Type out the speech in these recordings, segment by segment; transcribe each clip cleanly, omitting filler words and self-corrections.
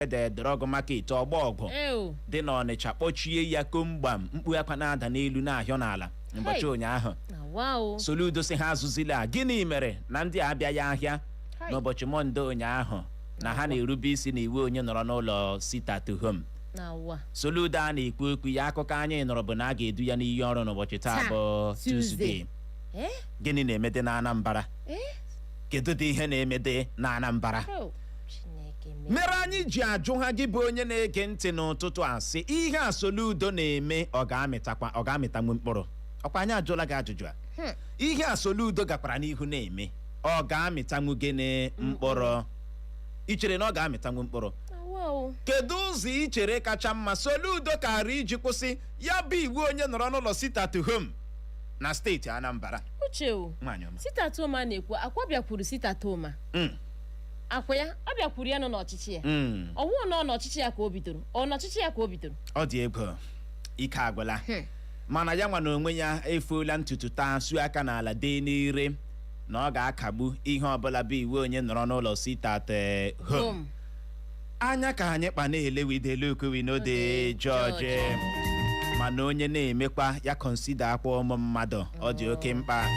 Bridgehead Drug Market Ogbo-Ogwu dị n'Ọnịcha kpọchie ya komgbam mkpu akwa na-ada n'elu na-ahịọ n'ala ụbọchị ụnyaahụ. Soludo si ha azụzila gịnị mere na ndị abịaghị ahịa n'ụbọchị Mọnde ụnyaahụ na ha na-erube isi n'iwu onye nọrọ n'ụlọ sit at home. Soludo a na-ekwu okwu ya akụkọ anyị nọrọ bụ na a ga-edu ya n'iyi ọrụ n'ụbọchị taa bụ Tuesday. Gịnị na-emede na Anambra? Kedu dị ihe na-emede na Anambra? Mere anyị ji ajụ ha gị bụ onye na-ege ntị n'ụtụtụ asị ihe a Soludo na-eme ọ ga-amịtanwu mkpụrụ. Ọkwa anyị ajụla gị ajụjụ a. Ihe a Soludo gakwara n'ihu na-eme ọ ga-amịtanwu gịnị mkpụrụ? I chere na ọ ga-amịtanwu mkpụrụ? Kedu ụzọ i chere kacha mma Soludo kaara iji kwụsị ya bụ iwu onye nọrọ n'ụlọ sit at home na steeti Anambra? Sit at home a na-ekwu akwa bịakwuru sit at home. Akwa ya ọ bịakwuru ya nọ n'ọchịchị ya. Ọwụ nọ n'ọchịchị ya ka o bidoro. Ọ n'ọchịchị ya ka o bidoro. Ọ dị ego ike agwụla. Mana ya nwa na onwe ya efuola ntutu taa su aka n'ala dee n'ire na ọ ga-akagbu ihe ọbụla bụ iwu onye nọrọ n'ụlọ sit at home. Anya ka anyị kpa na-elewidelu ukwu n'ode George mana onye na-emekwa ya konsida akwa ụmụ mmadụ ọ dị oke mkpa.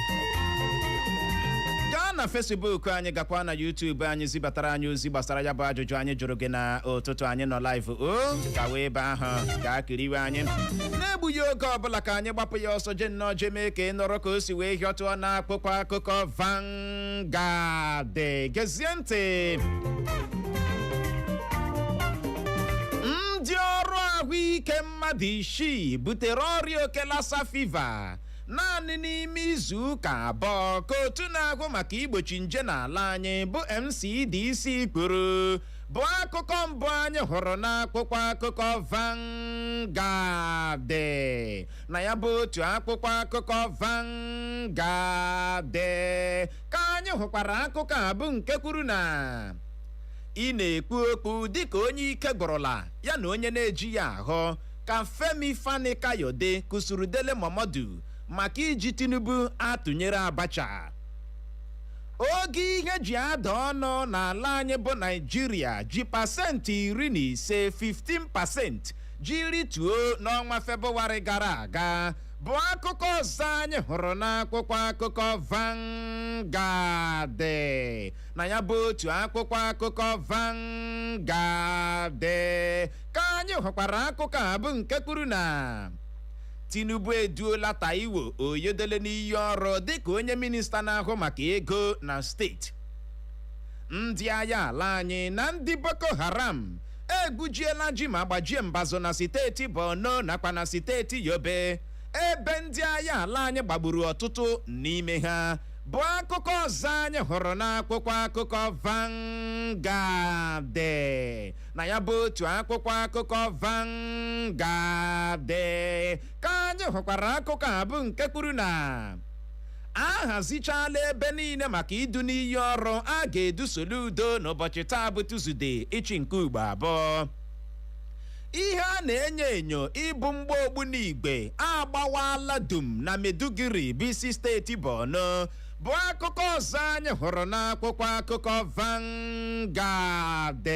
Gaa na Facebook anyị gakwa na YouTube anyị zibatara anyị ozi gbasara ya bụ ajụjụ anyị jụrụ gị na ụtụtụ anyị nọ live gawa ebe ahụ gaa kiriwe anyị na-egbughị oge ọbụla ka anyị gbapụ ya ọsọ je nnọọ je mee ka ị nọrọ ka o si wee hịọtụọ na akpụkpọ akụkọ Vanguard. Gezie ntị. Ndị ọrụ ahụike mmadụ 6 butere ọrịa oke Lassa fever naanị n'ime izu ụka abụọ ka otu na-ahụ maka igbochi nje n'ala anyị bụ NCDC kwuru bụ akụkọ mbụ anyị hụrụ n'akwụkwọ akụkọ Vanguard. Na ya bụ otu akwụkwọ akụkọ Vanguard ka anyị hụkwara akụkọ a bụ nke kwuru na ị na-ekwu okwu dịka onye ike gwụrụla ya na onye na-eji ya ahụ ka Femi Fani Kayode kụsuru Dele Momodu maka iji Tinubu atụnyere Abacha. Oge ihe ji ada ọnụ n'ala anyị bụ Naịjirịa ji pasentị 15 15% ji rituo n'ọnwa Febụwarị gara aga bụ akụkọ ọzọ anyị hụrụ n'akwụkwọ akụkọ Vanguard. Na ya bụ otu akwụkwọ akụkọ Vanguard ka anyị hụkwara akụkọ a bụ nke kwuru na Tinubu eduola Taiwo Oyedele n'iyi ọrụ dịka onye minista na-ahụ maka ego na steeti. Ndị agha ala anyị na ndị Boko Haram egbujiela ji ma gbajie mbazụ na steeti Borno nakwa na steeti Yobe ebe ndị agha ala anyị gbagburu ọtụtụ n'ime ha bụ akụkọ ọzọ anyị hụrụ n'akwụkwọ akụkọ Vanguard. Na ya bụ otu akwụkwọ akụkọ Vanguard ka anyị hụkwara akụkọ a bụ nke kwuru na a hazichala ebe niile maka idu n'iyi ọrụ a ga-edu Soludo n'ụbọchị taa bụ Tuesday ịchị nke ugbo abụọ. Ihe a na-enyo enyo ịbụ mgba-ogbu n'igwe agbawala dum na Meduguri bụ isi steeti Borno bụ akụkọ ọzọ anyị hụrụ n'akwụkwọ akụkọ Vanguard.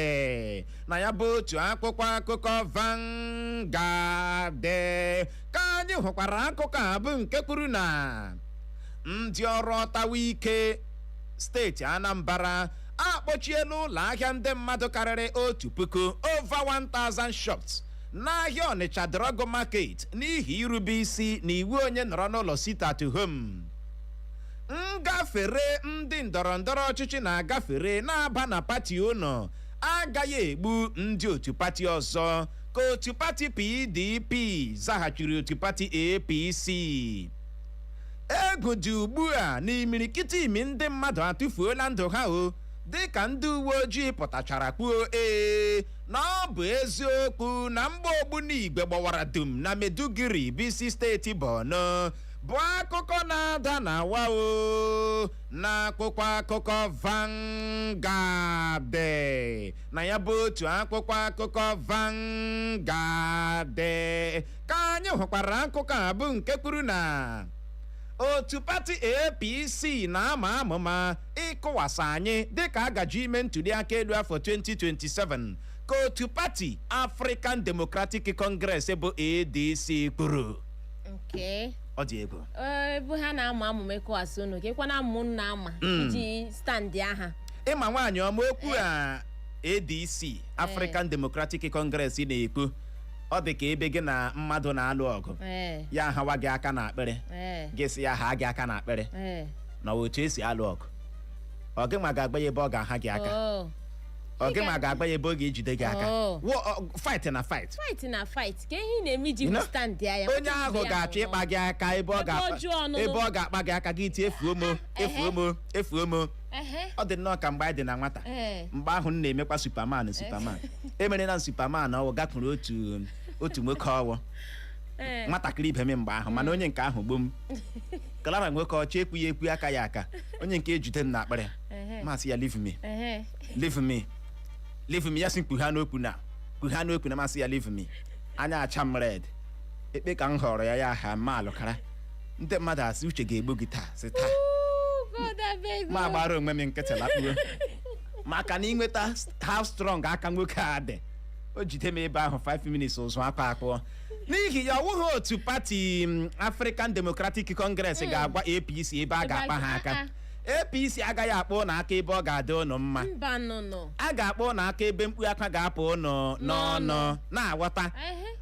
Na ya bụ otu akwụkwọ akụkọ Vanguard ka anyị hụkwara akụkọ a bụ nke kwuru na ndị ọrụ ọtawa ike steeti Anambra akpọchiela ụlọ ahịa ndị mmadụ karịrị 1 puku over 1,000 shops n'ahịa Ọnịcha Drug Market n'ihi irube isi na iwu onye nọrọ n'ụlọ sit at home. Ngafere ndị ndọrọndọrọ ọchịchị na-agafere na-aba na pati ụnọ agaghị egbu ndị otu pati ọzọ ka otu pati PDP zaghachiri otu pati APC. Egwu dị ugbu a na imirikiti imi ndị mmadụ atụfuola ndụ ha dịka ndị uwe ojii pụtachara kwuo na ọ bụ eziokwu na mgba-ogbu n'igwe gbawara dum na Meduguri bụ isi steeti Borno bụ akụkọ na-ada na n'akwụkwọ akụkọ Vanguard. Na ya bụ otu akwụkwọ akụkọ Vanguard ka anyị hụkwara akụkọ a bụ nke kwuru na otu pati APC na-ama amụma ịkụwasa anyị dịka agaji ime ntuli aka elu afọ 2027 ka otu pati African Democratic Congress bụ ADC kwuru. Ọ dị egwu. Ebe ha na-ama amụma ịkọwasị unu ka ịkwana amụ na-ama iji standị aha. Ịma nwaanyị ọma okwu a ADC African Democratic Congress na-ekwu ọ dị ka ebe gị na mmadụ na-alụ ọgụ ya hawa gị aka n'akpịrị gị sị ya ha gị aka n'akpịrị na otu esi alụ ọgụ ọ gị ma ga-agba ya ebe ọ ga-aha gị aka ọ gị ma ga-agba ya ebe ọ ga-ejide gị aka fight na fight ka ihe na-eme iji stand ya onye ahụ ga-achọ ịkpa gị aka ebe ọ ga-akpa gị aka gị tie efuo mo ọ dị nnọọ ka mgbe anyị dị na nwata mgbe ahụ m na-emekwa Superman emere na Superman ọwụ gakwuru otu nwoke ọwụ nwatakịrị ibe m mgbe ahụ mana onye nke ahụ gbom Clara nwoke ọcha ekwu ya ekwu aka ya aka onye nke ejide m na akpịrị masị ya leave me ya sị kpugha n'okwu na masị ya leave me anya acha m red ekpe ka m họrọ ya ha ma alụkara ndị mmadụ asị uche ga-egbu gị taa sị taa ma gbara onwe m nkịtị lakpuo maka na ịnweta how strong aka nwoke a dị o jide m ebe ahụ 5 minutes ụzụ aka akpụọ n'ihi ya ọwụghị otu pati African Democratic Congress ga-agwa APC ebe a ga-akpa ha aka APC agaghị akpọ ụnụ aka ebe ọ ga-adị ụnụ mma a ga-akpọ ụnụ aka ebe mkpu aka ga-apụ ụnụ n'ọnụ na-aghọta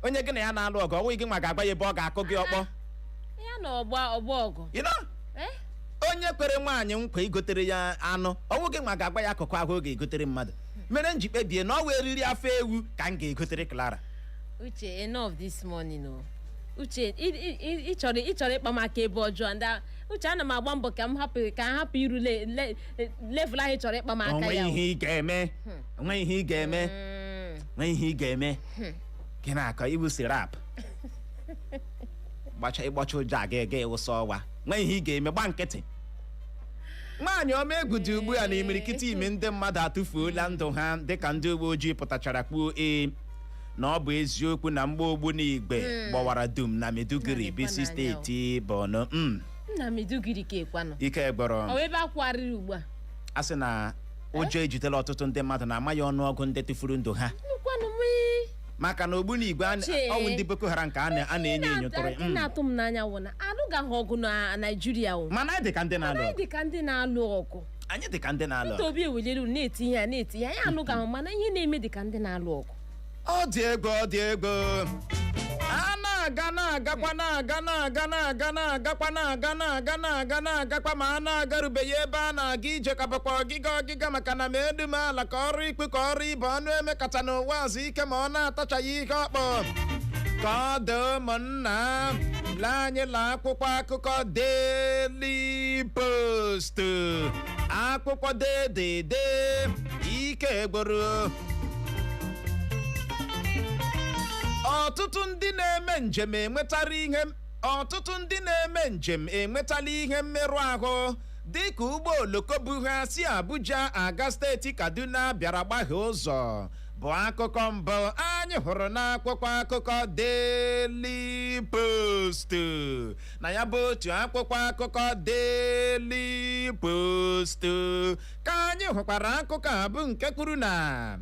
onye gị na ya na-alụ ọgụ ọwụghị gị nwa ga-agba ya ebe ọ ga-akụ gị ọkpọ onye kwere nwaanyị nkwa igotere ya anụ ọnwụ gị nwa ga-agba ya akụkụ ahụ ọ ga-egotere mmadụ mere m ji kpebie na ọ wee riri afọ ewu ka m ga-egotere Clara. Uche, enough this morning o. Uche, ị chọrọ ịkpa m aka ebe ọjọọ ndị Uche ana m agba mbọ ka m hapụ iru level ahụ chọrọ ịkpa m aka ya. Onwe ihe ị ga-eme gị na-akọ ibu sirap ịgbacha ụjọ aga ịwụsa ọwa nwe ihe ị ga-eme gba nkịtị nwaanyị ọma egwu dị ugbu a na imirikiti ime ndị mmadụ atụfuola ndụ ha dịka ndị uwe ojii pụtachara kwuo na ọ bụ eziokwu na Ogbo-Ogwu na Igbe gbawara dum na Maiduguri bisi steeti Borno na Maiduguri ka ekwanụ ike gbọrọ ọ ebe akwarịrị ugbu a sị na ụjọ ejidela ọtụtụ ndị mmadụ na-amaghị ọnụọgụ ndị tụfuru ndụ ha maka na Ogbu na Igbe ọnwụ ndị Boko Haram ka a na-enyo tụrụ na-atụ m n'anya wụ na anụgaghị ọgụ na Naịjirịa wụ mana anyị dị ka ndị na-alụ ọgụ anyị dị ka ndị na-alụ ọgụ Obi ewelere na-eti ya anyị anụgaghị mana ihe na-eme dị ka ndị na-alụ ọgụ ọ dị ego a na-agakwa ma a na-agarubeghị ebe a na-aga ije ka bụkwa ọgịga maka na ma edu m ala ka ọrụ ikpe ka ọrụ ibe ọnụ eme kacha n'ụwa azụ ike ma ọ na-atachaghị ihe ọkpọ ka ọ dị ụmụnna lee anyị la akwụkwọ akụkọ Daily Post akwụkwọ dede ike gboro ọtụtụ ndị na-eme njem enwetala ihe mmerụ ahụ dịka ụgbọ oloko bu ha si Abuja aga steeti Kaduna bịara gbaghe ụzọ bụ akụkọ mbụ anyị hụrụ n'akwụkwọ akụkọ Daily Post na ya bụ otu akwụkwọ akụkọ Daily Post ka anyị hụkwara akụkọ a bụ nke kwuru na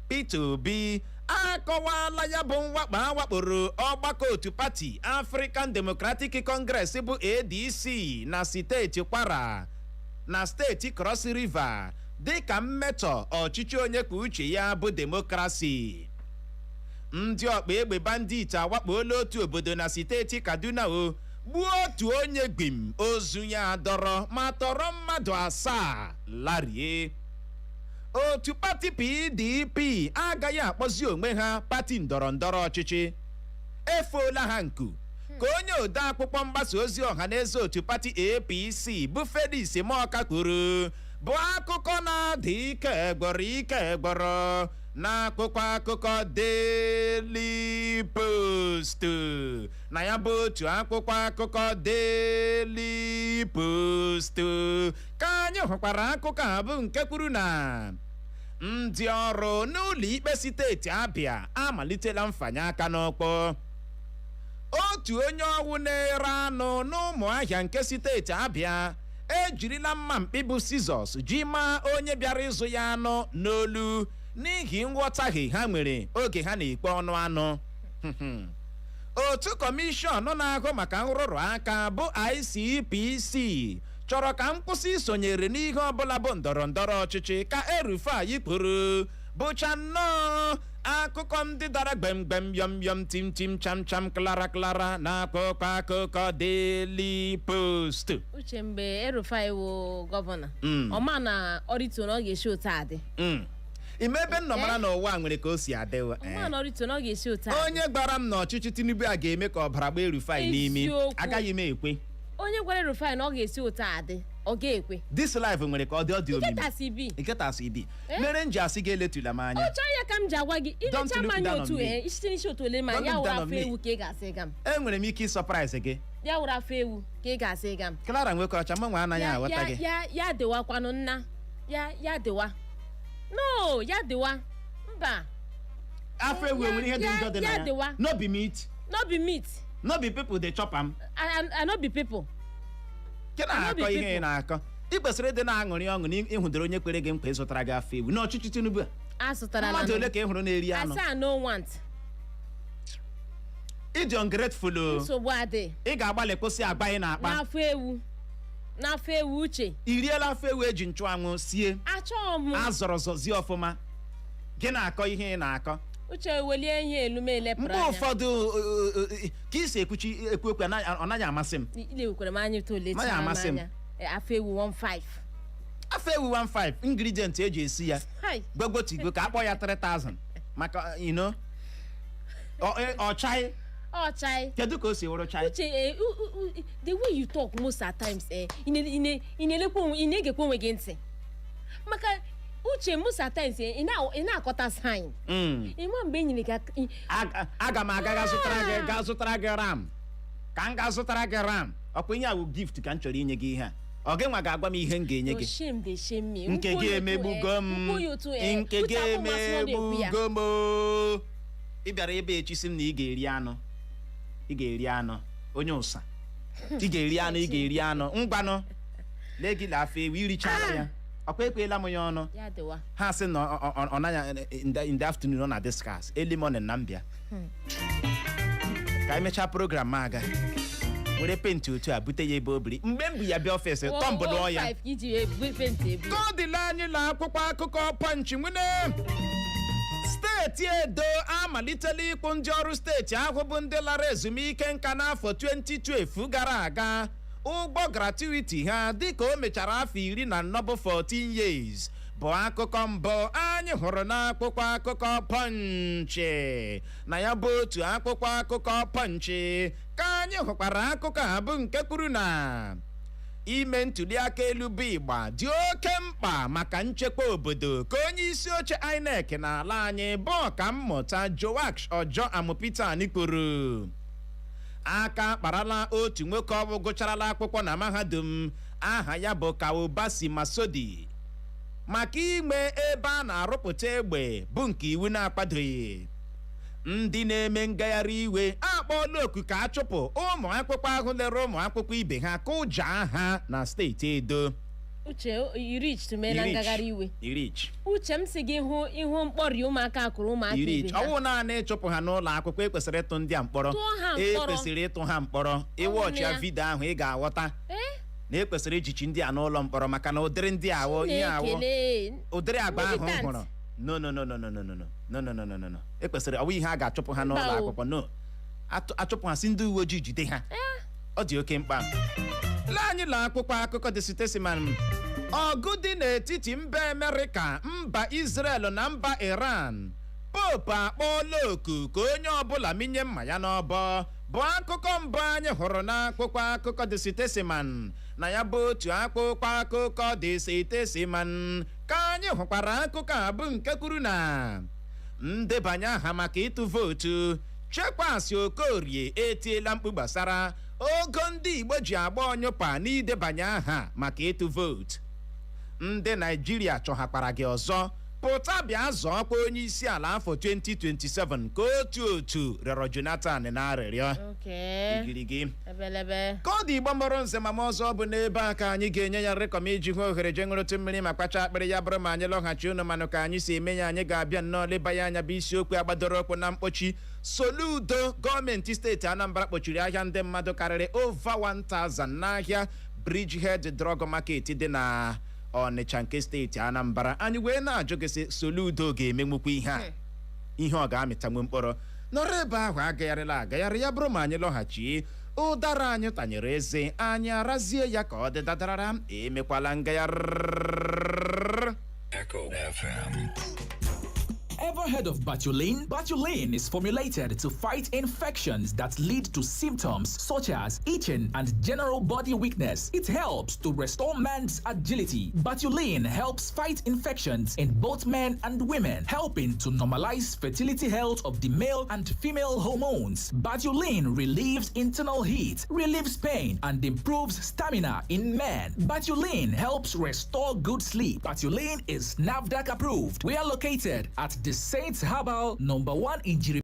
Peter Obi akọwala ya bụ mwakpo awakporo ọgbakọ otu pati African Democratic Congress bụ ADC na steeti Kwara na steeti Cross River dịka mmetọ ọchịchị onye kwuo uche ya bụ demokrasi. Ndị ọkpa egbe bandit awakpola otu obodo na steeti Kaduna gbuo otu onye gbim ozu ya dọrọ ma tọrọ mmadụ 7 larie. Otu pati PDP agaghị akpọzi onwe ha pati ndọrọndọrọ ọchịchị efuola ha nku ka onye ode akwụkwọ mgbasa ozi ọha na eze otu pati APC bụ Felix Moka kwuru bụ akụkọ na-adị ike gbọrọ n'akwụkwọ akụkọ Daily Post na ya bụ otu akwụkwọ akụkọ Daily Post ka anyị hụkwara akụkọ a bụ nke kwuru na ndị ọrụ n'ụlọ ikpe steeti Abịa amalitela mfanye aka n'ọkpọ. Otu onye ọwụ na-ere anụ n'Ụmụahịa nke steeti Abịa ejirila mma mkpị bụ Scissors ji maa onye bịara ịzụ ya anụ n'olu n'ihi nghọtahie ha nwere oge ha na-ekpe ọnụ anụ. Otu kọmishọn na-ahụ maka nrụrụ aka bụ ICPC chọrọ ka m kwụsị isonyere n'ihe ọbụla bụ ndọrọ ndọrọ ọchịchị ka El-Rufai kwuru bụcha nnọọ akụkọ ndị dara gbemgbem yọm yọm tim tim cham cham klara klara na akụkọ akụkọ Daily Post. Uche mgbe El-Rufai wụ gọvanọ ọma na ọrịtụ na ọ ga-esi otu adị ime ebe nnọmara n'ụwa nwere ka o si adịwa ọma na ọrịtụ na ọ ga-esi otu adị. onye gbara m na ọchịchị Tinubu a ga-eme ka ọbara gba El-Rufai n'imi agaghị m ekwe. Onye gwara El-Rufai na ọ ga-esi otu adị ọ ga-ekwe. This life nwere ka ọ dị omimi iketasi bi mere nji asị gị eletula m anya. Ọchọ ya ka m ji agwa gị ilecha mmanya otu isi n'isi otu ole ma ya wụrụ afọ ewu ka ị ga-asị ga m. Enwere m ike ịsọpraịz gị. Ya wụrụ afọ ewu ka ị ga-asị ga m. Clara Nwekọcha mmanwe anaghị aghọta gị. Ya dịwakwanụ nna ya dịwa no ya dịwa mba. Afọ ewu enwere ihe dị njọ dị na ya. No be meat. No be people dey chop am. I no be people. Ke na-akọ ihe na-akọ ị kwesịrị ịdị na-aṅụrị ọṅụ na ịhụdoro onye kwere gị mkpa ịzụtara gị afọ ewu n'ọchịchị Tinubu a zụtara mmadụ ole ka ị hụrụ na-eri anụ. Asa no want. Ịdị ungrateful o. Nsogbu adị. Ị ga-agbalị kwụsị agba ị na-akpa. N'afọ ewu Uche. I riela afọ ewu eji nchụanwụ sie. Achọọ m. Azọrọ zọzie ọfụma. Gị na-akọ ihe ị na-akọ. Uche welie ihe elume pụrụ anya. Mgbe ụfọdụ ka ị si ekwu okwu ọ naghị amasị m. Ilewekwara m anya tole taa n'anya. Afọ ewu 15. Afọ ewu 15 ingredient eji esi ya. Gbagbotigwe ka akpọ ya 3000 maka ọchai. Kedu ka o si wụrụ chai? Uche the way you talk most at times ị na-egekwa onwe gị ntị. Maka Uche Musa times ị na-akọta sign. Ịma mgbe enyere ka aga m aga ga zụtara gị ram ka m ga-azụtara gị ram ọkwa ihe a bụ gift ka m chọrọ inye gị ihe a ọ gị nwa ga-agwa m ihe m ga-enye gị nke gị emegbugo m ị bịara ebe echisi m na ị ga-eri anụ onye ụsa ị ga-eri anụ ngwanụ lee gị afọ ewu irichara ya ọkwa ekweela m ya ọnụ ha sị na ọ naghị in the afternoon ọ na discuss early morning na mbịa ka emechaa program aga were penti otu a bute ya ebe obiri mgbe m bụ ya bịa ọfịs tọmbụlụọ ya tọdịla anyị na akwụkwọ akụkọ Punch nwene steeti Edo amalitela ịkwụ ndị ọrụ steeti ahụ bụ ndị lara ezumike nka n'afọ 2012 gara aga ụgbọ gratuity ha dịka o mechara afọ 14 bụ 14 years bụ akụkọ mbụ anyị hụrụ n'akwụkwọ akụkọ Punch. Na ya bụ otu akwụkwọ akụkọ Punch ka anyị hụkwara akụkọ a bụ nke kwuru na ime ntụliaka elu bụ ịgba dị oke mkpa maka nchekwa obodo ka onye isi oche INEC n'ala anyị bụ ọkammụta Juhaakwa kwuru. Aka kparala otu nwoke ọ bụ gụcharala akwụkwọ na mahadum aha ya bụ Kawubasi Masodi maka ime ebe a na-arụpụta egbe bụ nke iwu na-akwadoghị. Ndị na-eme ngagharị iwe akpọọla oku ka a chụpụ ụmụ akwụkwọ ahụ lere ụmụ akwụkwọ ibe ha ka ụjọ ha na steeti Edo. Uche meela ngagharị iwe. Uche m si gị ihu mkpọrị ụmụaka akụrụ ụmụaka ibe ha. Ọwụ naanị ịchụpụ ha n'ụlọ akwụkwọ ekwesịrị ịtụ ndị a mkpọrọ. Ekwesịrị ịtụ ha mkpọrọ. Ịwọchịa vidio ahụ ị ga-aghọta na ekwesịrị ijichi ndị a n'ụlọ mkpọrọ maka na ụdịrị ndị awọ ihe awọ ụdịrị agba ahụ hụrụ no ekwesịrị ọwụ ihe a ga-achụpụ ha n'ụlọ akwụkwọ no achụpụ ha si ndị uwe ojii jide ha ọ dị oke mkpa. Lee anyị la akwụkwọ akụkọ dị sitesiman ọgụ dị n'etiti mba Amerịka mba Israel na mba Iran Pope akpọọla oku ka onye ọbụla minye mma ya n'ọbọ bụ akụkọ mbụ anyị hụrụ n'akwụkwọ akụkọ dị sitesiman. Na ya bụ otu akpụkpọ akụkọ dị sitesiman ka anyị hụkwara akụkọ a bụ nke kwuru na ndebanye aha maka ịtụ vootu Chekwasị Okorie etiela mkpu gbasara ogo ndị Igbo ji agba ọnyụpa n'idebanye aha maka ịtụ vootu. Ndị Naijiria chọhakwara gị ọzọ pụta bịa zọọkwa onye isi ala afọ 2027 ka otu rịọrọ Jonathan na-arịrịọ igirigi ka ọ dị Igbo mụrụ nze mama ọzọ bụ n'ebe a ka anyị ga-enye ya nrịkọm iji hụ ohere je ṅụrụtụ mmiri ma kpacha akpịrị ya bụrụ ma anyị lọghachi unu manụ ka anyị si eme ya anyị ga-abịa nnọọ leba ya anya bụ isiokwu agbadoro okwu na Mkpochi Soludo. Gọọmenti steeti Anambra kpochiri ahịa ndị mmadụ karịrị over 1000 n'ahịa Bridgehead Drug Market dị na Ọnịcha nke steeti Anambra. Anyị wee na-ajụ gị Soludo ga-emenwukwa ihe ọ ga-amịtanwu mkpụrụ nọrọ ebe ahụ agagharị ya bụrụ ma anyị lọghachi ụdara anyị tanyere eze anyị arazie ya ka ọ dị dadarara emekwala ngagharị. Echo FM. Ever heard of Batuline? Batuline is formulated to fight infections that lead to symptoms such as itching and general body weakness. It helps to restore man's agility. Batuline helps fight infections in both men and women, helping to normalize fertility health of the male and female hormones. Batuline relieves internal heat, relieves pain, and improves stamina in men. Batuline helps restore good sleep. Batuline is NAFDAC approved. We are located at the Saints Herbal #1 in Jiri.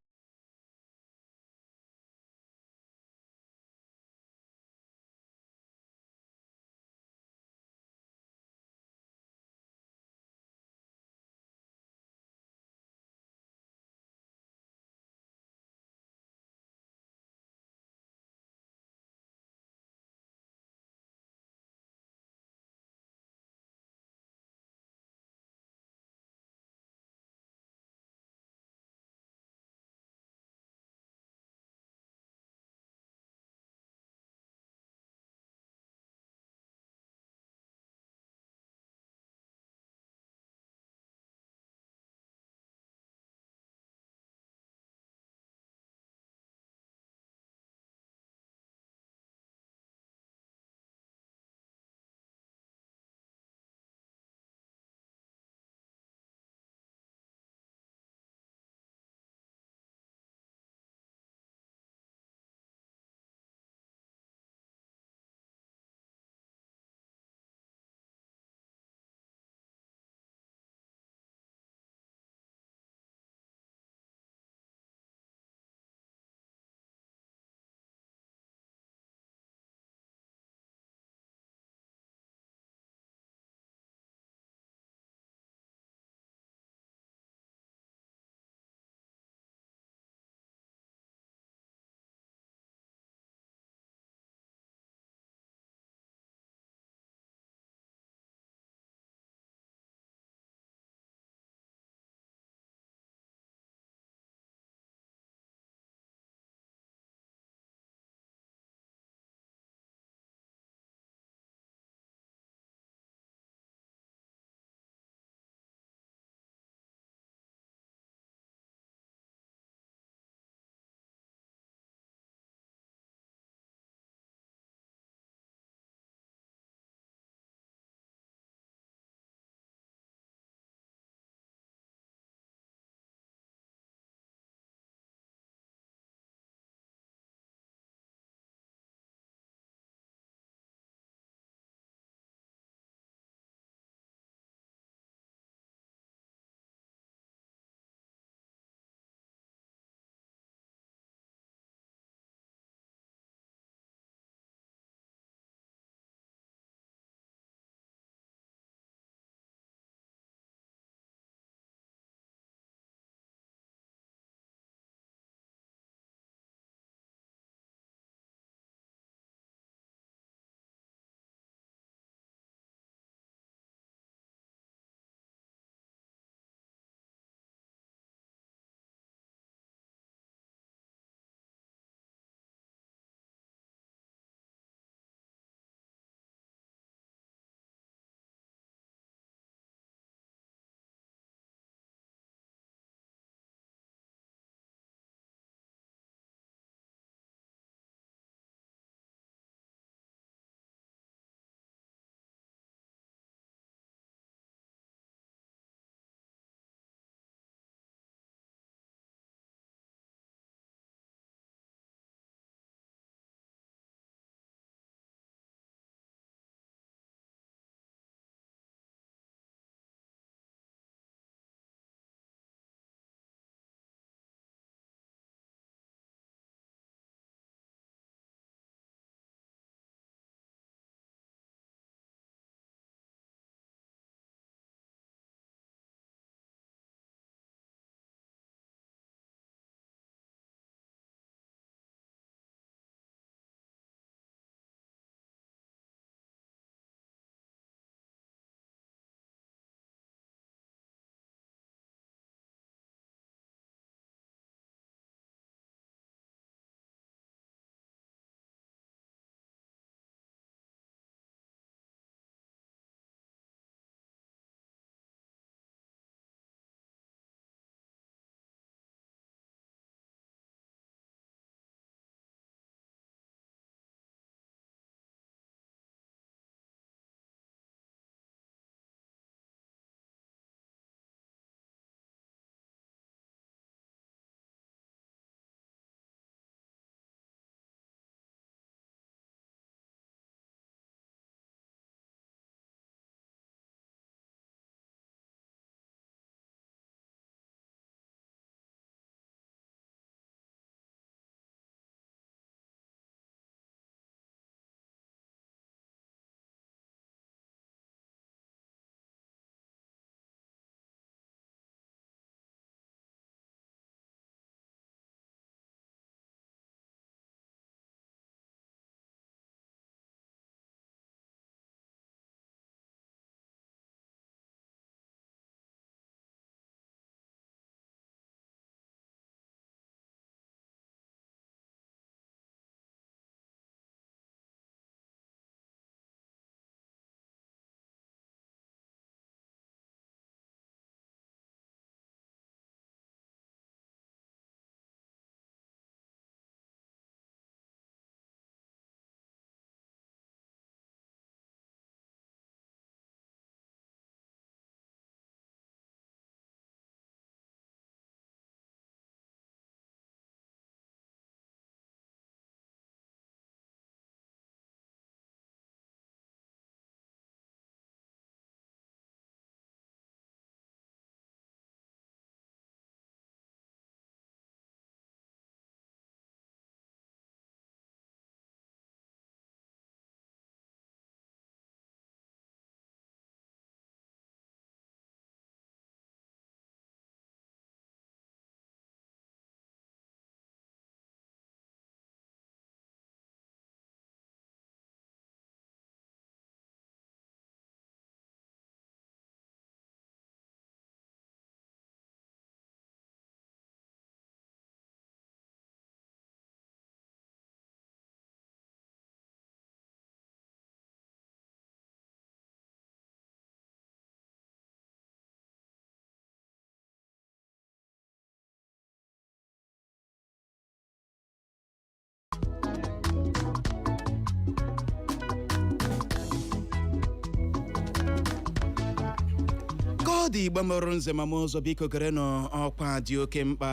ọ dị Igbo mụrụ nze ma ụzọ biko gere n'ọkwa dị oke mkpa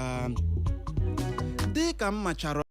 dị ka m machara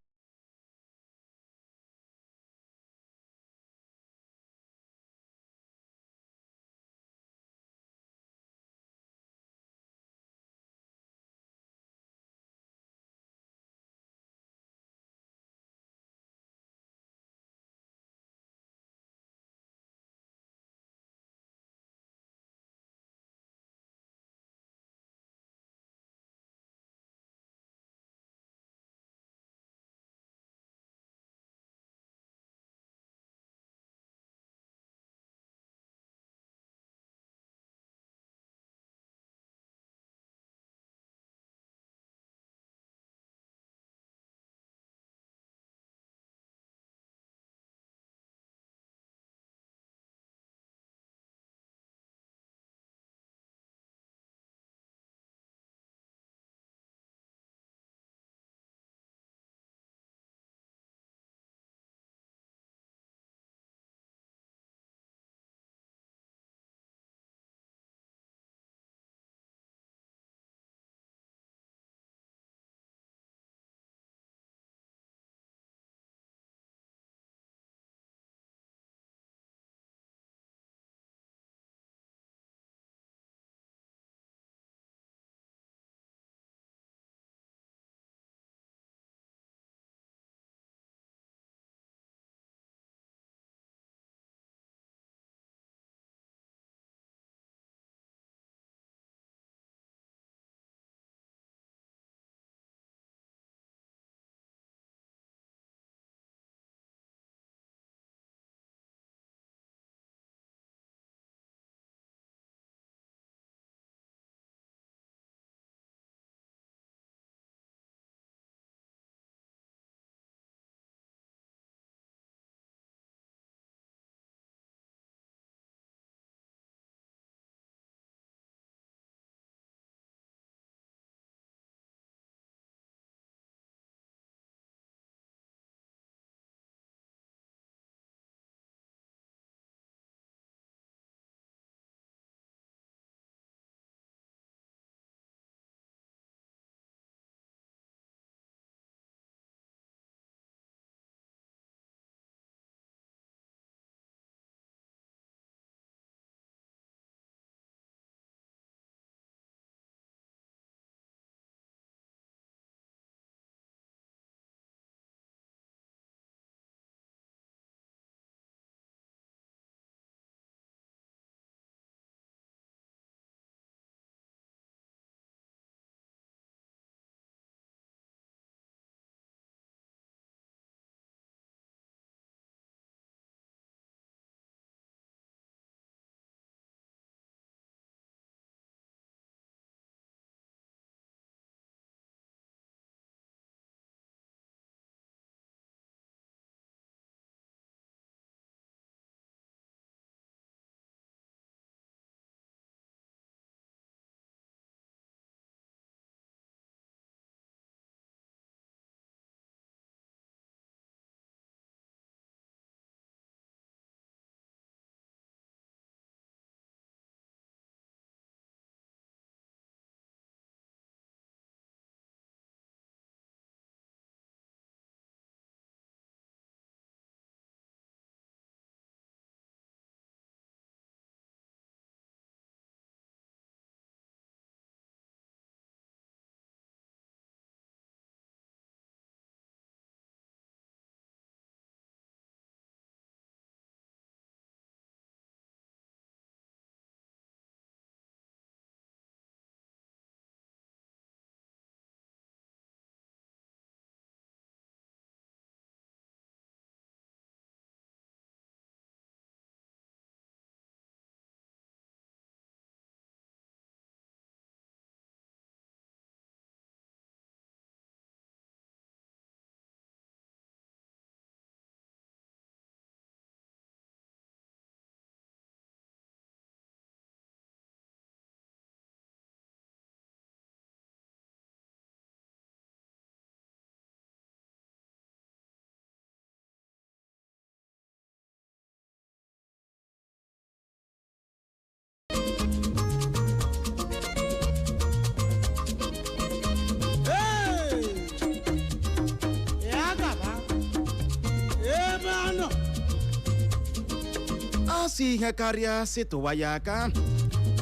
si ihe karịa si tụwa ya aka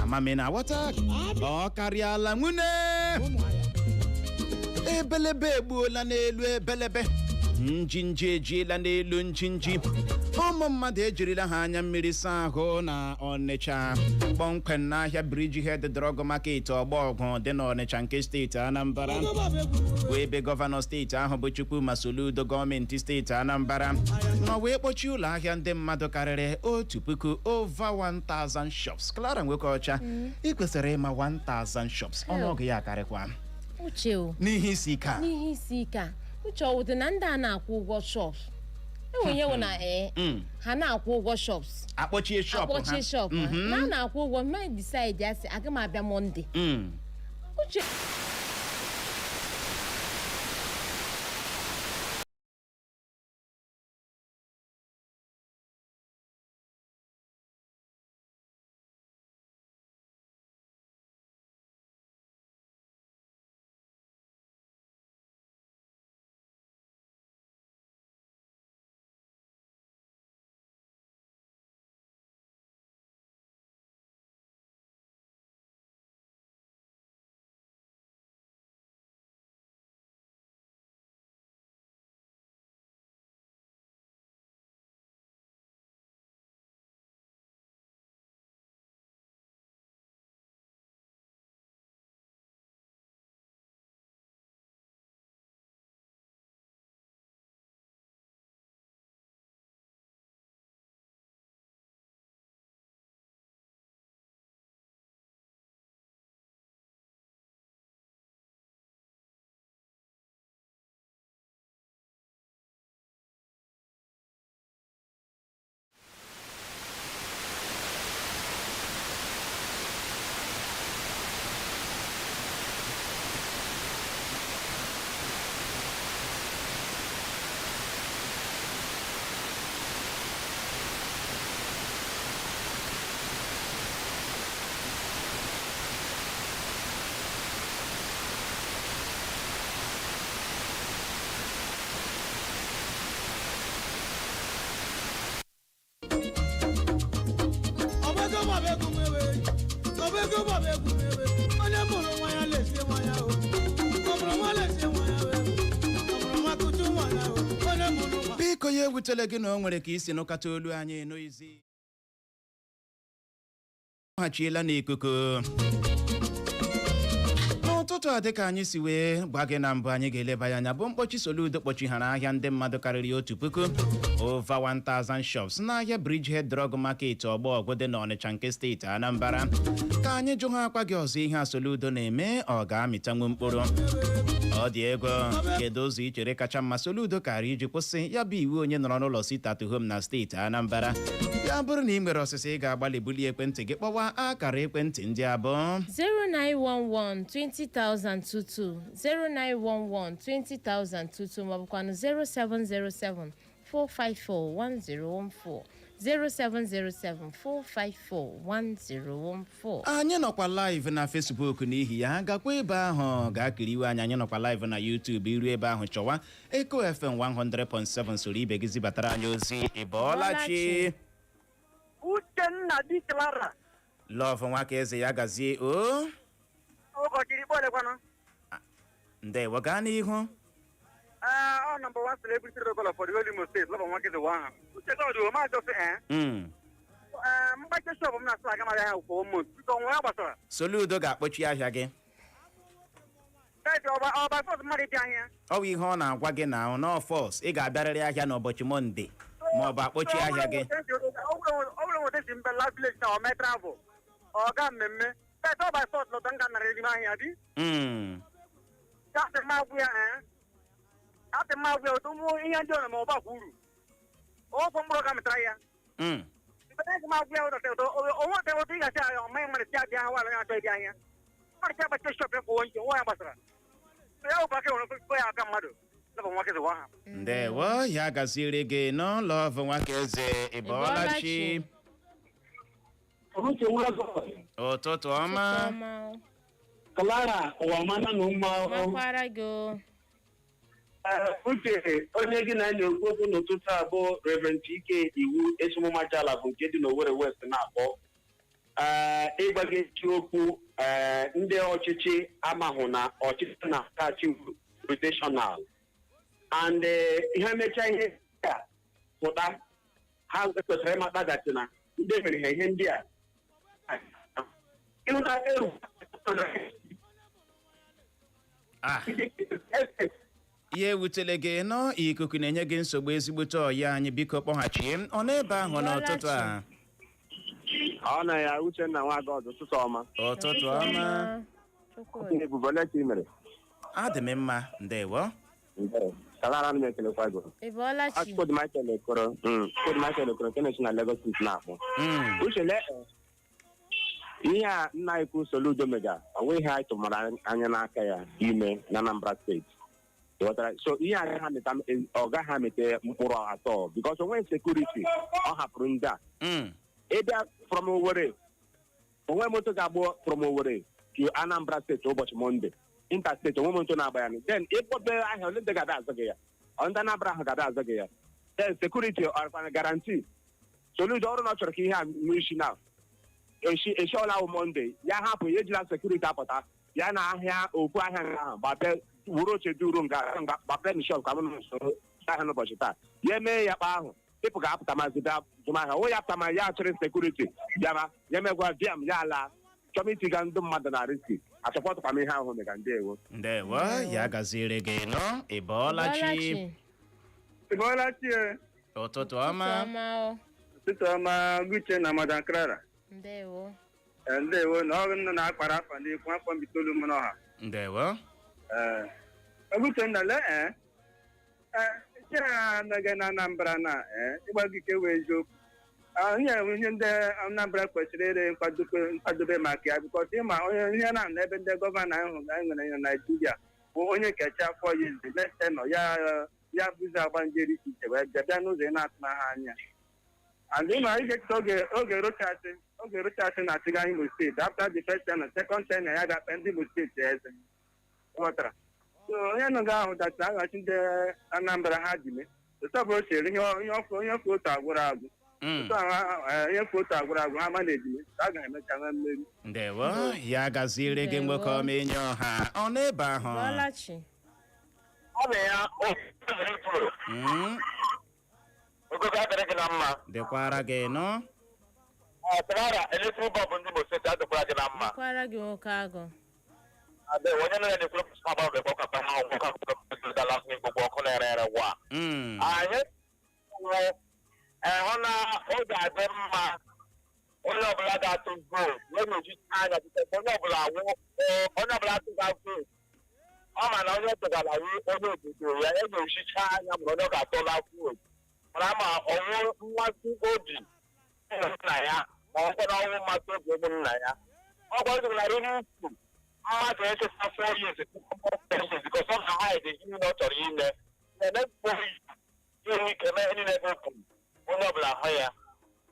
amami na aghọta ọ karịala nwune ebelebe egbuola n'elu ebelebe njinji ejiela n'elu njinji ụmụ mmadụ ejirila ha anya mmiri saa ahụ na Ọnịcha kpọmkwem n'ahịa Bridgehead Drug Market Ogbo-Ogwu dị n'Ọnịcha nke steeti Anambra bụ ebe gọvanọ steeti ahụ bụ Mkpochi Soludo gọọmenti steeti Anambra nọ wee kpọchie ụlọ ahịa ndị mmadụ karịrị 1,000 over 1,000 shops. Clara Nwokeọcha ị kwesịrị ịma 1,000 shops ọnụọgụ ya karịkwa n'ihe isi ike a uche ọwụdị na ndị a na-akwụ ụgwọ shops enwenye wụ na ha na-akwụ ụgwọ shops akpọchie shop ha na a na-akwụ ụgwọ ma decide asị aga m abịa Monday uche biko ya ewutele gị na o nwere ka isi nụkata olu anyị n'oizi hachiela n'ikuku n'ụtụtụ a dịka anyị si wee gwa gị na mbụ anyị ga-eleba ya anya bụ Mkpochi Soludo kpochihara ahịa ndị mmadụ karịrị 1,000 over 1,000 shops n'ahịa Bridgehead Drug Market Ogbo-Ogwu dị n'Ọnịcha nke steeti Anambra ka anyị juhaakwa gị ọzọ ihe a Soludo na-eme ọ ga-amitanwu mkpuru ọ dị ego kedu ụzọ i chere kacha mma Soludo kara iji kwụsị ya bụ iwu onye nọrọ n'ụlọ sit at home na steeti Anambra ya bụrụ na ị nwere ọsịsa ị ga-agbalị bulie ekwentị gị kpọwa akara ekwentị ndị abụọ 0911 20,022 0911 20,022 maọbụkwanụ 0707 454 1014 0707 454 1014 anyị nọkwa live na Facebook n'ihi ya gakwa ebe ahụ ga-akiriwe anyị nọkwa live na YouTube iru ebe ahụ chọwa Eko FM 100.7 soro ibe gị zibatara anyị ozi ịbọọlachi Uchenna di Clara Love nwaka eze ya gazie o ụkọchiri kpọlekwanụ ndewo gaa n'ihu ọ number 1 celebrity regular for the Imo State Love nwaka eze wa uche ka ọ dị ma jọfe mgbache shop m na-asụ aga mara ya kwa ụmụ biko nwa gbasara Soludo ga-akpọchi ahịa gị ọba fọs mmadụ dị ahịa ọ bụ ihe ọ na-agwa gị na n'ọfọs ị ga-abịarịrị ahịa n'ụbọchị Mọnde ma ọ bụ akpọchi ahịa gị ọ bụrụ nweta si mbe last village na ome travel ọ ga mmemme pete ọba fọs lọta nga nara n'ime ahịa dị atị mmagwụ ya ụmụ ihe ndị ọ na ma ọba kwuru ọkwọ mkpụrụ ga metara ya mgbe magwụ ya ụdọta onwe ote otu ị gasị ahịa ọmaghị mmadụ si abịa ahụ ala ya atọ ịbịa ahịa mmadụ si agbacha shọp ya kwụọ nche nwa ya gbasara ya ụba aka nwere kwe ya aka mmadụ lọbụ nwa kezi ha ndewo ya gaziri gị n'ụlọ ọvụ nwaka eze ịbọọlachi ụtụtụ ọma Clara ụwa mana na ụmụ makwara gị Uche onye gị na-ekwu okwu n'ụtụtụ abụọ Reverend Ike Iwu Esomomachala bụ nke dị n'Owerri West na-akpọ ịgwa gị eziokwu ndị ọchịchị amahụ na ọchịchị na-akachi rotational and ihe mechaa ihe a pụta ha kwesịrị ịmatagachi na ndị mere ha ihe ndị a ihe ewutele gị nọ ikuku na-enye gị nsogbu ezigbote ọya anyị biko kpọghachie ọ n'ebe ahụ n'ụtụtụ a ọ na ya Uchenna Nwagọdụ ụtụtụ ọma ụtụtụ ọma mere adị m mma ndewo Kaara m ekelekwa gị Chukwu Michael Ekoro nke na-esi na Lagos State na-akpọ Uche ihe a nna Ikwu Soludo mega onwe ihe anyị tụmara anya n'aka ya ime na Anambra steeti so ihe ọ gaghị amete mkpụrụ atọ because onwe sekuriti ọ hapụrụ ndị a ịbịa from Owerri onwe moto ga-agbụ from Owerri to Anambra steeti ụbọchị Monde interstate onwe moto na-agba ya then ịkpọbe ahịa ole ndị ga-ada azụ gị ya ndị Anambra ahụ ga-ada azụ gị ya then sekuriti ọrịkwana garanti Soludo ọrụ na ọ chọrọ ka ihe a n'isi na echi ọla wụ Monde ya hapụ ya ejila sekuriti apụta ya na ahịa okwu ahịa ahụ gbape wuru oche duru gbape nshọp ka m n'usoro ahịa n'ụbọchị taa ya emee ya kpa ahụ pipụ ga-apụta mazi bịa zụmahịa onye apụta ma ya chịrị sekuriti bịara ya megwa bịa m ya ala chọm itiga ndị mmadụ na riski achọpọtụkwa m ihe ahụ mega ndewo ya gaziere gị nọ ịbọọlachi ụtụtụ ọma Uche na Madam Clara ndewo na ọrụ nọ na-akpara afa n'ekwu afọ mbitolu m n'ọha ndewo Uche na lee chere anaghị na Anambra na ịgba gị ike wee eziokwu ihe ndị Anambra kwesịrị ire nkwadobe maka ya bikọs ịma onye ihe na ebe ndị gọvanọ ahụ nwere na Naijiria bụ onye kecha afọ ya izi nestenọ ya bụzi agba njeri iche wee bịa n'ụzọ ị na-atụ ha anya and ịma ị ga-echeta oge rochasị na-achịga Imo steeti after the first ten and second ten ya ga-akpa ndị Imo steeti eze ghọtara so onye nọ ga ahụ dacha aghachi ndị Anambra ha ji mee ụtọbụ o chere onye ofe otu agwụrụ agwụ onye fe otu agwụrụ agwụ ha ma na-ejime a ga-emecha nwe mmeri ndewo ya gaziere gị nwoke ọma enye ọha ọ n'ebe ahụ ọ na ya ogogo adịrị gị na mma dịkwara gị nọ Karara eletrik bọọbụ ndị Igbo steeti adịkwara gị na mma dịkwara gị nwoke agụ onye nọ ya na-ekwuru pụsụ agba ga-ekwe ọkapa ha ọgwụkọ akụkọ dala n'Igbo ọkụ na-ere wa anyị hụ na ọ ga-adị mma onye ọbụla ga-atụ vootu na-emeji anya onye ọbụla atụga vootu ọ ma na onye tụgara onye obodo ya ga-ehicha anya mgbe onye ga-atụla vootu mana ma ọnwụ mmasị obi nna ya ma ọ kwere ọnwụ mmasị obi ụmụnna ya ọ gwazigara ihe ukwu mmadụ echeta 4 years because ọ na-haide ihe ọ chọrọ ime na-emepụghị ihe ike mee niile okwu onye ọbụla hụ ya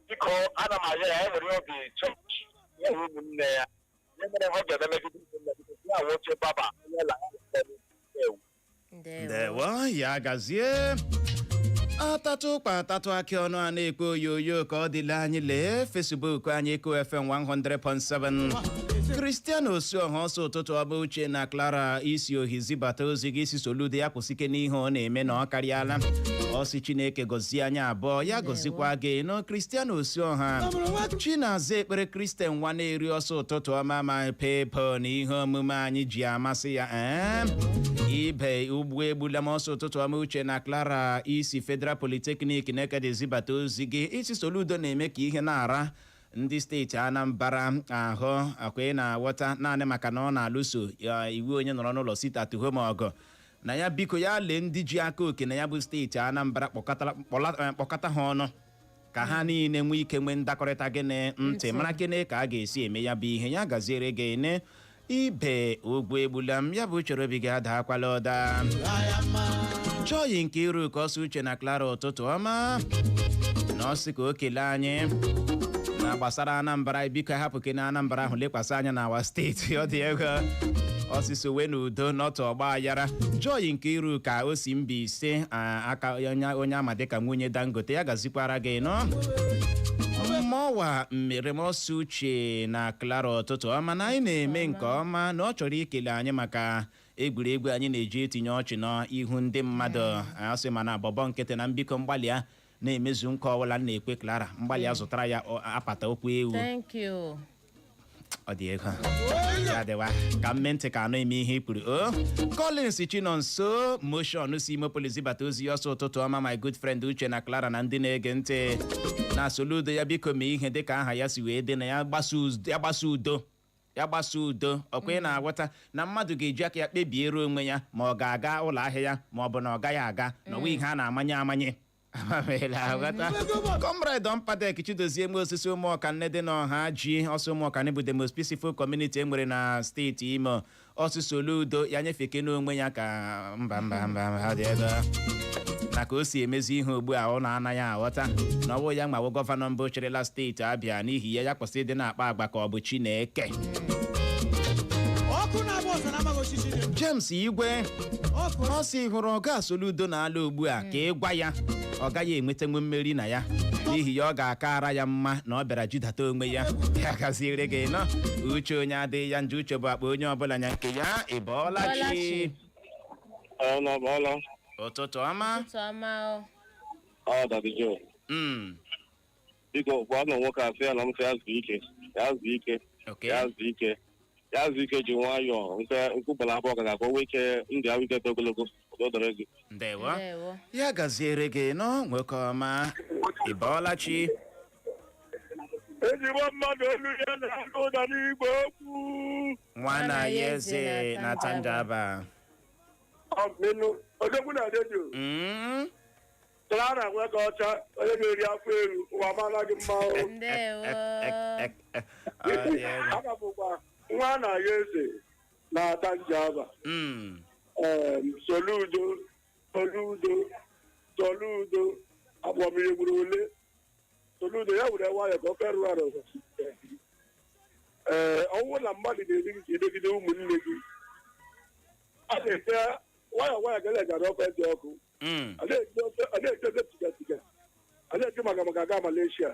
biko ana m arịọ ya enwere obi chọọchị ya na ụmụnne ya ihe mere ọ ga-eme megide ụmụnne ya wụ oche baba onye la ndewo ya gazie atatụ kpatatụ akị ọnụ a na-ekpe oyoyo ka ọ dịla anyị lee Facebook anyị Eko FM 100.7 Cristiano Osuoha ọsọ ụtụtụ ọba Uche na Clara isi ohi zibata ozi gị isi Soludo ya kwụsike n'ihe ọ na-eme na ọ karịala ọsị Chineke gọzie anyị abụọ ya gọzikwa gị no Cristiano Osuoha Chinaza ekpere Christian nwa na-eri ọsọ ụtụtụ ọma ma pepo na ihe omume anyị ji amasị ya ibe ugbo egbula m ọsọ ụtụtụ ọma Uche na Clara isi Federal Polytechnic na-ekede zibata ozi gị isi Soludo na-eme ka ihe na-ara ndị steeti Anambra ahụ akwa na-aghọta naanị maka na ọ na-alụso iwu onye nọrọ n'ụlọ sita tuhom ọgụ na ya biko ya lee ndị ji aka oke na ya bụ steeti Anambra kpọkọta ha ọnụ ka ha niile nwee ike nwee ndakọrịta gị na ntị mara kene ka a ga-esi eme ya bụ ihe ya gaziere gị ne ibe ogwu egbula m ya bụ chere obi gị adaakwala ụda chọyi nke iru ka ọsọ Uche na Clara ụtụtụ ọma na ọsị ka o kelee anyị na gbasara Anambra biko hapụ ke na Anambra ahụ lekwasị anya na awa steeti ọ dị ego ọsịsọ wee n'udo n'otu ọgba aghara Joy nke iru ka o si Mbaise aka onye ama dịka nwunye Dangote ya gazikwara gị nọ mmọnwa mmere mọsụ uche na Clara ụtụtụ ọma na anyị na-eme nke ọma na ọ chọrọ ikele anyị maka egwuregwu anyị na-eji etinye ọchị n'ihu ndị mmadụ asị mana bọbọ nkịtị na mbiko mgbalịa na-emezu nke ọbụla na-ekwe Clara mgbalịa zụtara ya apata okwu ewu. Thank you. Ọ dị ego ya dịwa ka mme ka anụ eme ihe ikpuru Collins Chinonso motion si Imopolis bata ozi ya ọsọ ụtụtụ ọma my good friend Uche na Clara na ndị na-ege ntị na Soludo ya biko mee ihe dịka aha ya si wee dị na ya gbasa udo ọkwa ị na-aghọta na mmadụ ga-eji aka ya kpebiere onwe ya ma ọ ga-aga ụlọ ahịa ya ma ọ bụ na ọ gaghị aga n'ọnwa ihe a na-amanye Comrade Dompadek Chidozie eme osisi ụmụọka nne dị n'ọha ji ọsọ ụmụọka bụ the most peaceful community enwere na steeti Imo ọsụ Soludo ya nyefeke n'onwe ya ka mba dị ebe na ka o si emezi ihe ugbu a ọ na-anaghị aghọta na ọwụ ya nwawo gọvanọ mbụ cherela steeti Abịa n'ihi ya kwụsị ịdị na-akpa agba ka ọ bụ Chineke. James Igwe ọ si hụrụ ọga Soludo na-ala ugbu a ka ị gwa ya ọ gaghị enwetanwu mmeri na ya n'ihi ya ọ ga-akara ya mma na ọ bịara jidata onwe ya ya gaziere gị nọ uche onye adịghị ya njọ uche bụ akpa onye ọbụla nya nke ya ịbọọla chi ụtụtụ ọma biko gwa na nwoke asị ya na m ya zụ ike ji nwayọọ nkwụbala abụọ ga ka o nwee ike ndị ahụ ike ogologo dọrọ gị. Ndewo ya gaziere gị nọ nwoke ọma ịbọọla chi ezigbo mmadụ olu ya na-akụ ụda n'Igbo okwu nwana ya eze na Tanjaba odogwu na redio Clara nweka ọcha onye ga-eri afọ elu ụwa mara gị mma aga bụkwa nwa na ya eze na Tanjaba Soludo agbamiri gburu ole Soludo ya were nwayọ ka ọ ferụ arụ ọnwụ na mmadụ na-edegide ụmụnne gị a na-ete nwayọ ga-elegara ọkụ dị ọkụ a na-echeze tiga a na-eche maka aga Malaysia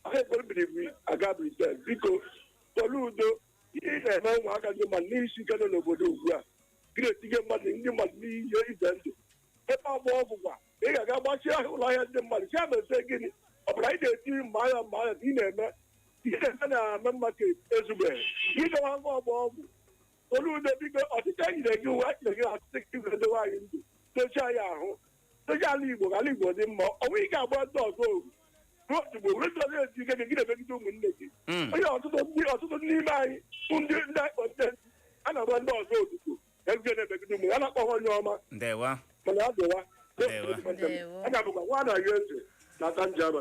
a na-ekpere biribi aga Britain biko Soludo ihe na-eme ụmụaka ndị mmadụ n'isi ike nọ n'obodo ugbu a gị na-etinye ndị mmadụ n'ihe ize ndụ ebe ọgba ọgwụgwa ị ga-aga gbachie ụlọ ahịa ndị mmadụ si ameze gịnị ọ bụla ị na-eti mma ahịa ka ị na-eme ihe na-eme na main market ezugbeghị ịgawa ngwa ọgba ọgwụ Soludo biko ọchịchị nyere gị uwe nyere gị ọchịchị igwe edowe anyị ndụ dochie anyị ahụ dochie ala Igbo ka ala Igbo dị mma ọ nweghị ike agba ndị ọzọ oru ruo ozugbo were na-eti ike gị na-emegide ụmụnne gị onye ọtụtụ n'ime anyị ndị akpọte a na-agba ndị ọzọ ozugbo egige na-emegide ụmụ ya na-akpọ onye ọma mana adịwa aga bụkwa nwa na ya eze na Tanjaba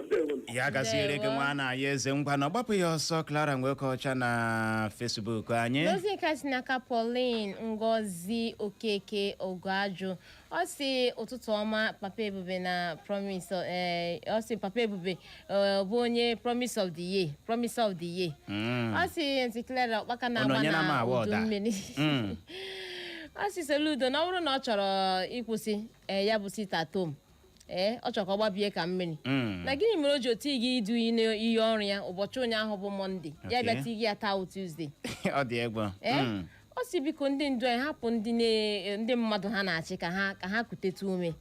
ya gaziere gị nwa na ya eze ngwa na ọgbapụ ya ọsọ Clara nweke ọcha na Facebook anyị ozi nke si n'aka Pauline Ngozi Okeke Ogajụ ọ si ụtụtụ ọma Papa Ebube na Promise ọ si Papa Ebube bụ onye Promise of the Year ọ si Ntị Clara ọkpaka na-agba na udu mmiri ọ si Soludo na ọ bụrụ na ọ chọrọ ịkwụsị ya bụ sitatom ọ chọrọ ka ọ gbabie ka mmiri na gịnị mere o ji otu gị idu ihe ọrụ ya ụbọchị ụnyaahụ bụ Mọnde ya bịa tigị ya taa Tuesday ọ dị egwu ọ si biko ndị ndu anyị hapụ ndị mmadụ ha na-achị ka ha kutetu ume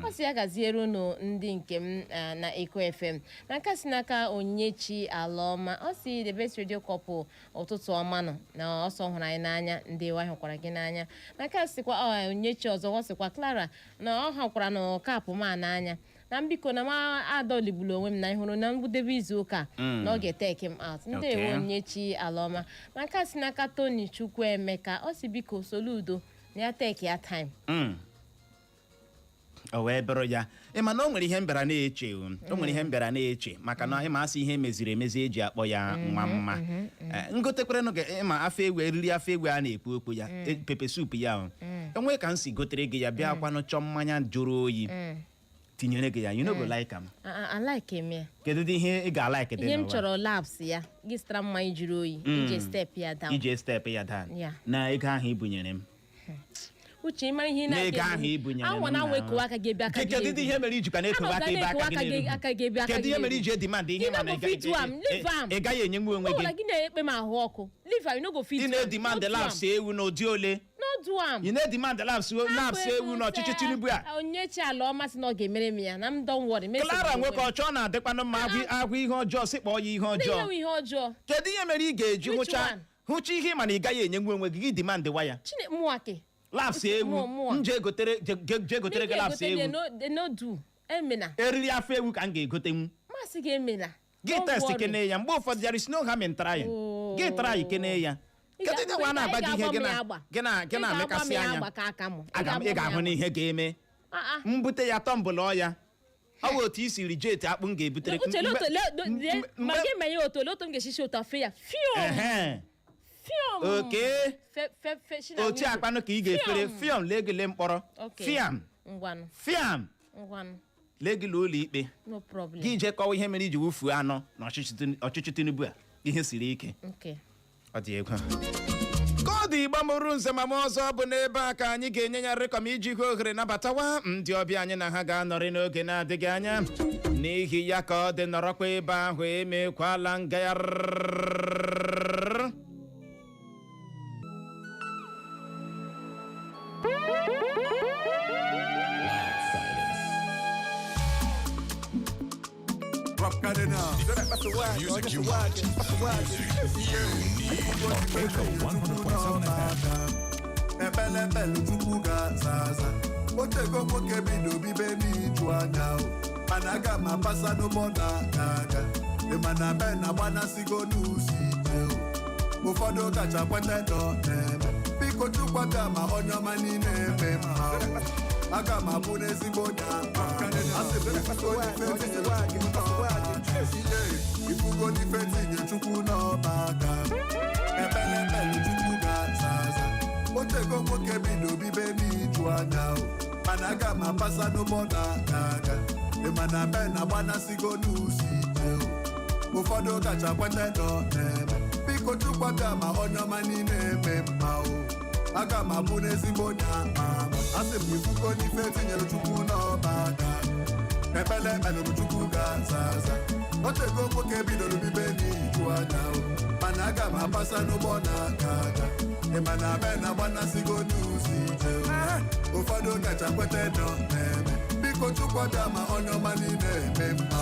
ọ si ya gaziere unu ndị nke m na Eko FM na nka si n'aka Onyechi Alọma ọ si the best radio couple ụtụtụ ọma nọ na ọsọ hụrụ anyị n'anya ndị wa hụkwara gị n'anya na nka sikwa Onyechi ọzọ ọ sịkwa Clara na ọ hụkwara na kapụ ma n'anya na mbiko na ma adọligburu onwe m na ịhụrụ na mgbudebe izu ụka na ọ ga-eteke m out ndị ewe Onyechi Alọma na nka si n'aka Tony Chukwuemeka ọ si biko Soludo na ya teki ya time o wee bụrụ ya ịma na o nwere ihe mbịara na-eche maka na ịma asị ihe meziri emezi eji akpọ ya nwa mma ngotekwere n'oge ịma afọ ewu eriri afọ ewu a na-ekwu okwu ya pepe sup ya enwe ka m si gotere gị ya bịa kwanụ chọọ mmanya jụrụ oyi tinyere gị ya you no go like am. I like him ya. Kedu ihe ị ga-like dị n'ụwa? Ihe m chọrọ labs ya gị zụtara mmanya jiri oyi ije step ya down. Ije step ya down. Na ego ahụ ibunyere m. Uche ịmara ihe na-ege anwa na wekuwa aka gị ebe aka gị. Kedu ihe mere ijikwa na-ekowe aka ebe aka gị n'elu? Kedu ihe mere iji demand ihe mana ị gaghị enye nwe onwe gị? Gị na-ekpe m ahụ ọkụ. Leave am, you no go fit. Ị na-demand labs ewu n'ụdị ole? No do am. Ị na-demand labs ewu n'ọchịchị Tinubu a? Onye chi ala ọma sị na ọ ga-emere m ya na m don't worry. Clara nwoke ọchọ na-adịkwanụ mma agwụ ihe ọjọọ sị kpọọ ya ihe ọjọọ. Kedu ihe mere ị ga-eji hụcha ihe mana ị gaghị enye nwe onwe gị gị demand wa ya? Mwake. Labs ewu nje gotere gị labs ewu. No do. Emena. Eriri afọ ewu ka m ga-egotenwu. Masị ga-emena. Gị test kene ya mgbe ụfọdụ there is no harm in trying. Gị try kene ya. Kedu ihe nwa na-agba gị ihe gị na-amekasị anya? Ị ga-ahụ n'ihe ga-eme. Mbute ya tọmbụlụ ọya. Ọ bụ otu isi reject akpụ m ga-ebutere. Ma gị menye otu m ga-eshishi otu afọ ya. Okay. Otu akpanụ ka ị ga-efere fiam legele mkpọrọ. Fiam. Legele ụlọ ikpe. No problem. Gị je kọwa ihe mere iji wufuo anọ n'ọchịchị Tinubu a. Ihe siri ike. Ọ dị egwu. Ka ọ dị Igbo mụrụ nze ma ọzọ bụ n'ebe a ka anyị ga-enye ya rịkọm iji hụ ohere nabatawa ndị ọbịa anyị na ha ga-anọrị n'oge na-adịghị anya. N'ihi ya ka ọ dị nọrọkwa ebe ahụ emekwala ngagharị. Music you want. Echo 100.7 FM. Ebele chukwu ga-aza otego nwoke bido bibe n'iju anya mana aga m apasa n'ụgbọ na-aga mana be na-agbanasigo n'ụzọ ije ụfọdụ kacha kweta nọ na-eme biko chukwu bịa ma onye ọma niile eme mma aga m abụ n'ezigbo onye ifugo n'ife tinye chukwu n'ọba aka ebele chukwu ga-aza otego nwoke bido bibe n'iju anya mana aga m apasa n'ụgbọ na-aga mana be na-agbanasigo n'ụzọ ije ụfọdụ kacha kweta nọ na-eme biko chukwu bịa ma onye ọma niile eme mma aga m abụ n'ezigbo onye asị m ifugo n'ife tinyere chukwu n'ọba aka ebele chukwu ga-aza otego nwoke bidoro bibe n'iju anya mana aga m apasa n'ụgbọ na-aga mana be na-agbanasigo n'ụzọ ije ụfọdụ kacha kweta nọ na-eme biko chukwu bịa ma onye ọma niile eme mma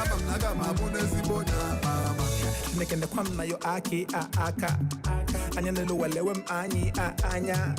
ama m na aga m abụ n'ezigbo onye ama Nekende kwam na yo aki aka anya nelu walewe m anyi anya